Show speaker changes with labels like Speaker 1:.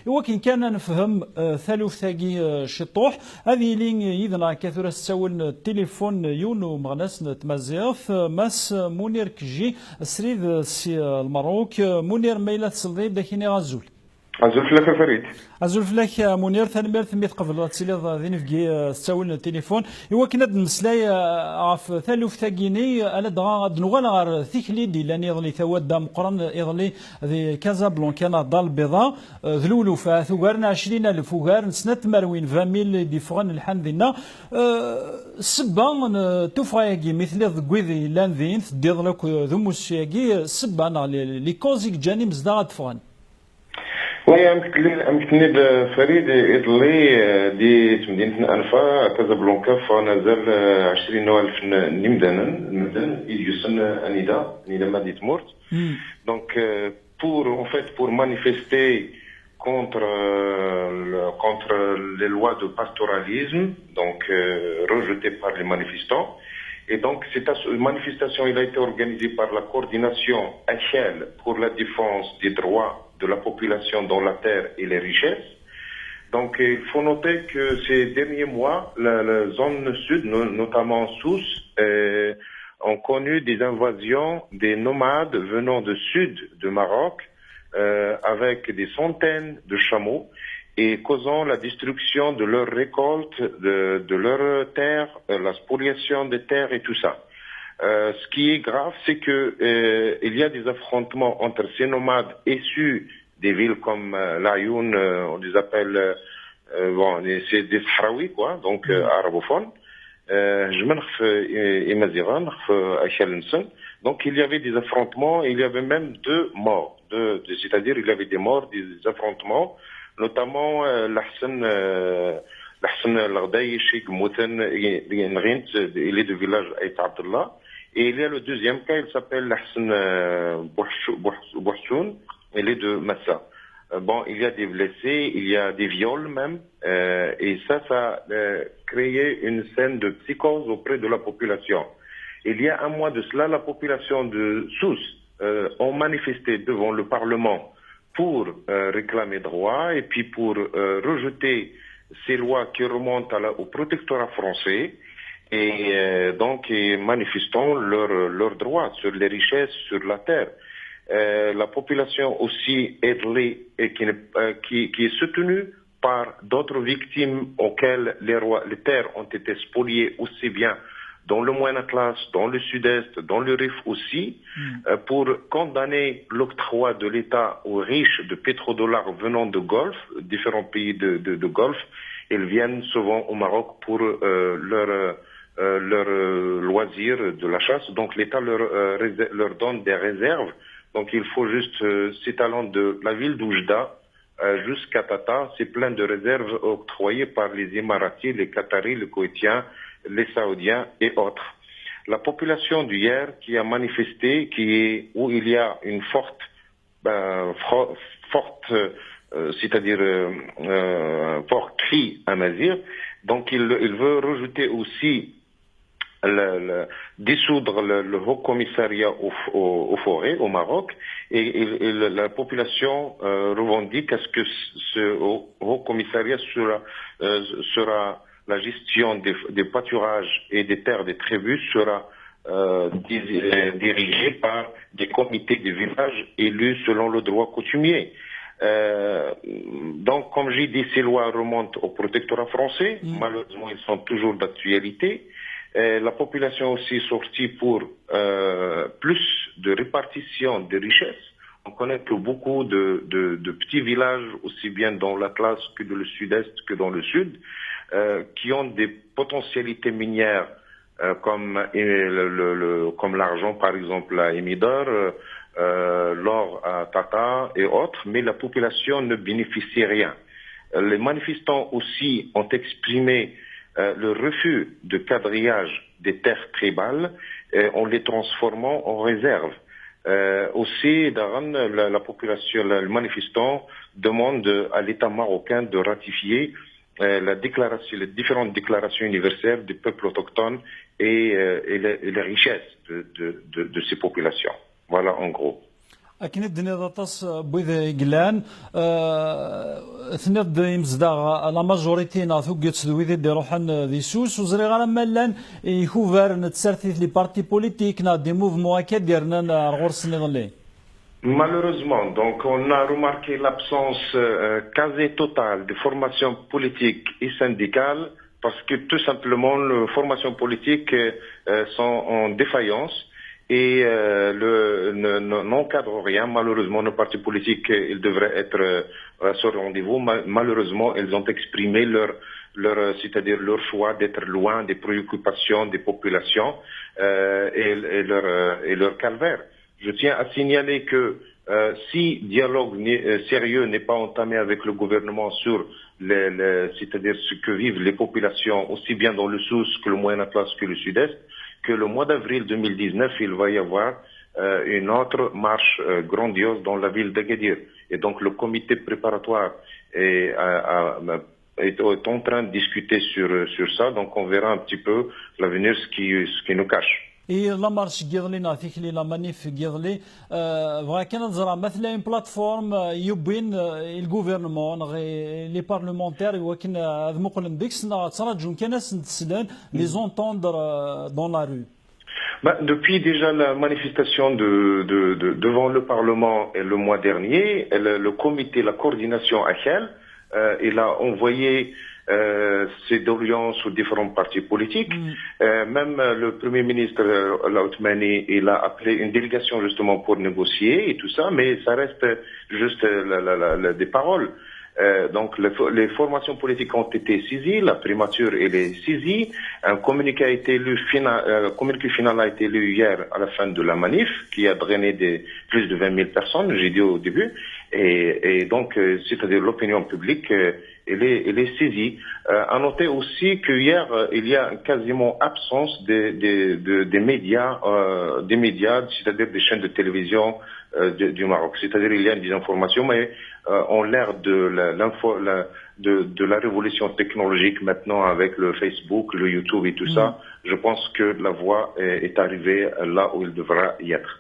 Speaker 1: وكن كان نفهم ثالث ثاقي شطوح هذه لين يذنا كثر السول التليفون يونو مغناس تمازيغ ماس منير كجي سريد سي المروك منير ميلات صليب داكيني غزول
Speaker 2: عزول فلاك فريد
Speaker 1: عزول فلاك منير ثاني ثميت قبل تسيلي ذين في تساول التليفون إوا كنا نمسلاي عف ثالث ثاقيني على دغا دنوغال غار ثيكلي دي لان يظلي ثواد دام قرن يظلي ذي كازابلانكا نهضه البيضاء ذلولو فثوغارنا 20,000 وغار سنة مروين 20,000 دي فغان الحان دينا السبا توفاياكي مثل ذكويذي لان ذين تدير لك ذو موسياكي السبا لي كوزيك جاني مزدا تفغان
Speaker 2: وي أمكتني فريد إضلي دي مدينة أنفا كازابلانكا فنزل 20,000 نمدانا المدن يجوسن أنيدا مدينة مورت donc pour manifester contre les lois de pastoralisme donc rejetées par les manifestants. Et donc, cette manifestation a été organisée par la coordination HL pour la défense des droits de la population dans la terre et les richesses. Donc, il faut noter que ces derniers mois, la zone sud, notamment Sousse, ont connu des invasions des nomades venant du sud du Maroc avec des centaines de chameaux et causant la destruction de leurs récoltes, de leurs terres, la spoliation des terres et tout ça. Ce qui est grave, c'est que il y a des affrontements entre ces nomades issus des villes comme l'Ayoun, on les appelle, bon, c'est des Sahraouis, quoi, donc arabophones. Donc il y avait des affrontements, il y avait même 2 morts, c'est-à-dire il y avait des morts, des affrontements, notamment l'Hassan al-Ghdaï, Sheikh Mouten, il est du village Aït Abdullah. Et il y a le deuxième cas, il s'appelle l'Hassan Bouhsoun, il est de Massa. Bon, il y a des blessés, il y a des viols même, et ça a créé une scène de psychose auprès de la population. Il y a un mois de cela, la population de Sousse ont manifesté devant le Parlement pour réclamer droit et puis pour rejeter ces lois qui remontent au protectorat français et donc manifestant leurs droits sur les richesses, sur la terre. La population aussi aidée et qui est soutenue par d'autres victimes auxquelles les terres ont été spoliées aussi bien dans le Moyen Atlas, dans le Sud-Est, dans le Rif aussi, pour condamner l'octroi de l'État aux riches de pétrodollars venant de Golfe, différents pays de Golfe. Ils viennent souvent au Maroc pour leur loisir de la chasse. Donc l'État leur donne des réserves. Donc il faut juste s'étalant de la ville d'Oujda jusqu'à Tata, c'est plein de réserves octroyées par les Émiratis, les Qataris, les Koweïtiens, les Saoudiens et autres. La population d'hier qui a manifesté, où il y a une forte, c'est-à-dire fort cri à Mazir, donc il veut rejeter aussi dissoudre le haut commissariat aux forêts au Maroc et la population revendique à ce que ce haut commissariat sera la gestion des pâturages et des terres des tribus sera dirigée par des comités de village élus selon le droit coutumier. Donc, comme j'ai dit, ces lois remontent au protectorat français. Malheureusement, ils sont toujours d'actualité. La population aussi est sortie pour plus de répartition des richesses. On connaît que beaucoup de petits villages, aussi bien dans l'Atlas que dans le Sud-Est que dans le Sud, qui ont des potentialités minières comme l'argent par exemple à Émidor, l'or à Tata et autres, mais la population ne bénéficie rien. Les manifestants aussi ont exprimé le refus de quadrillage des terres tribales en les transformant en réserves. Aussi, la population, les manifestants demandent à l'État marocain de ratifier les différentes déclarations universelles des peuples autochtones et les richesses de ces populations. Voilà en gros.
Speaker 1: أكيد الدنيا تاس بيذ جلان ثنيض يمزداغ لا ماجوريتي ناثو قيت دويدي دي روحان دي سوس وزري غالا مالان يكوفر نتسرثي لي بارتي بوليتيك نا دي موفمون هكا ديرنا غور السنيض اللي.
Speaker 2: Malheureusement, donc on a remarqué l'absence quasi totale de formation politique et syndicale parce que tout simplement les formations politiques sont en défaillance et n'encadrent rien. Malheureusement, nos partis politiques ils devraient être sur le rendez-vous. Malheureusement, ils ont exprimé c'est-à-dire leur choix d'être loin des préoccupations des populations et leur calvaire. Je tiens à signaler que si dialogue sérieux n'est pas entamé avec le gouvernement sur c'est-à-dire ce que vivent les populations, aussi bien dans le Souss que le Moyen Atlas que le Sud-Est, que le mois d'avril 2019, il va y avoir une autre marche grandiose dans la ville d'Agadir. Et donc le comité préparatoire est en train de discuter sur ça. Donc on verra un petit peu l'avenir, ce qui nous cache.
Speaker 1: اي لا مارش قيضلي نعطيك لي لا مانيف قيضلي بغا كان نزرع مثلا اون بلاتفورم يبين الجوفرنمون غي لي بارلمونتير ولكن هذا مقلن ديكس تراجعون كان نتسلان لي زونتوندر دون لا رو.
Speaker 2: Depuis déjà la manifestation devant le Parlement le mois dernier, le comité, la coordination AHEL, il a envoyé ses doléances aux différents partis politiques. Même le Premier ministre Laoutmani, il a appelé une délégation justement pour négocier et tout ça, mais ça reste juste des paroles. Donc les formations politiques ont été saisies, la primature elle est saisie, un communiqué a été lu, communiqué final a été lu hier à la fin de la manif, qui a drainé plus de 20 000 personnes, j'ai dit au début, et donc c'est-à-dire l'opinion publique elle est saisie. À noter aussi qu'hier il y a quasiment absence des médias, c'est-à-dire des chaînes de télévision du Maroc. C'est-à-dire il y a des informations, mais en l'ère de la révolution technologique maintenant avec le Facebook, le YouTube et tout ça, je pense que la voie est arrivée là où elle devra y être.